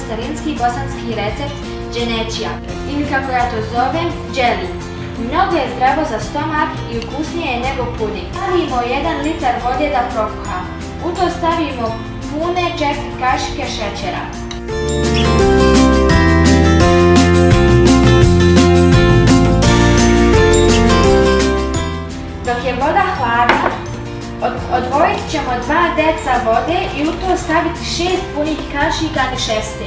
starinski bosanski recept dženećija, ili kako ja to zovem, dželi. Mnogo je zdravo za stomak i ukusnije je nego puding. Stavimo 1 litar vode da prokuha. U to stavimo pune 4 kašike šećera. Dok je voda hladna, odvojit ćemo 2 deca vode i u to staviti 6 punih kašika nišeste.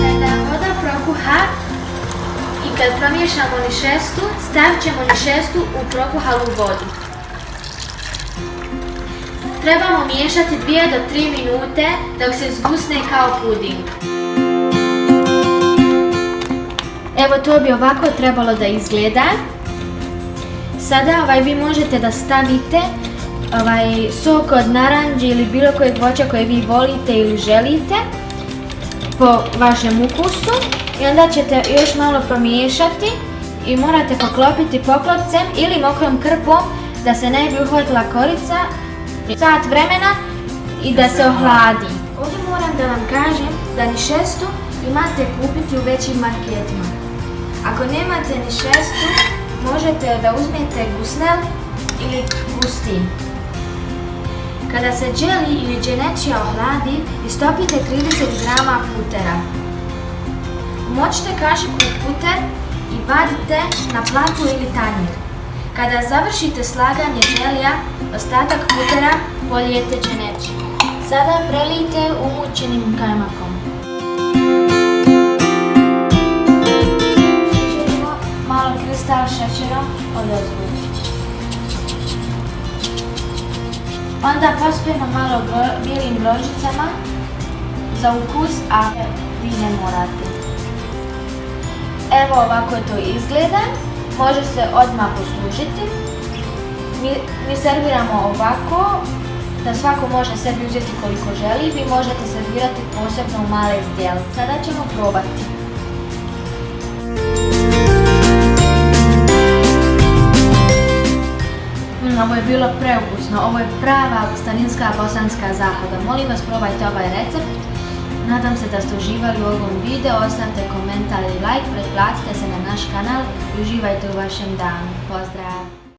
Kada voda prokuha i kad promiješamo nišestu, stavit ćemo nišestu u prokuhalu vodu. Trebamo miješati 2 do 3 minute dok se zgusne kao puding. Evo, to bi ovako trebalo da izgleda. Sada vi možete da stavite sok od naranđe ili bilo kojeg voća koje vi volite ili želite po vašem ukusu i onda ćete još malo promiješati i morate poklopiti poklopcem ili mokrom krpom da se ne bi uhvatila korica sat vremena i da se ohladi. Ovdje moram da vam kažem da nišestu imate kupiti u većim marketima. Ako nemate nišestu, možete da uzmete gusnel ili gustin. Kada se dželi ili dženećija ohladi, istopite 30 grama putera. Umočite kašiku u puter i vadite na platu ili tanjir. Kada završite slaganje dželija, ostatak putera polijete dženećijom. Sada prelijte umućenim kajmakom. Malo kristal šećera odozgo. Onda pospijemo malo bijelim grožđicama za ukus, a vi ne morate. Evo ovako to izgleda, može se odmah poslužiti. Mi serviramo ovako, da svako može sebi uzeti koliko želi. Vi možete servirati posebno u male zdjele. Sada ćemo probati. Ovo je bilo preukusno, ovo je prava starinska bosanska zahoda. Molim vas, probajte ovaj recept. Nadam se da ste uživali u ovom videu, ostavite komentar i like, pretplatite se na naš kanal i uživajte u vašem danu. Pozdrav!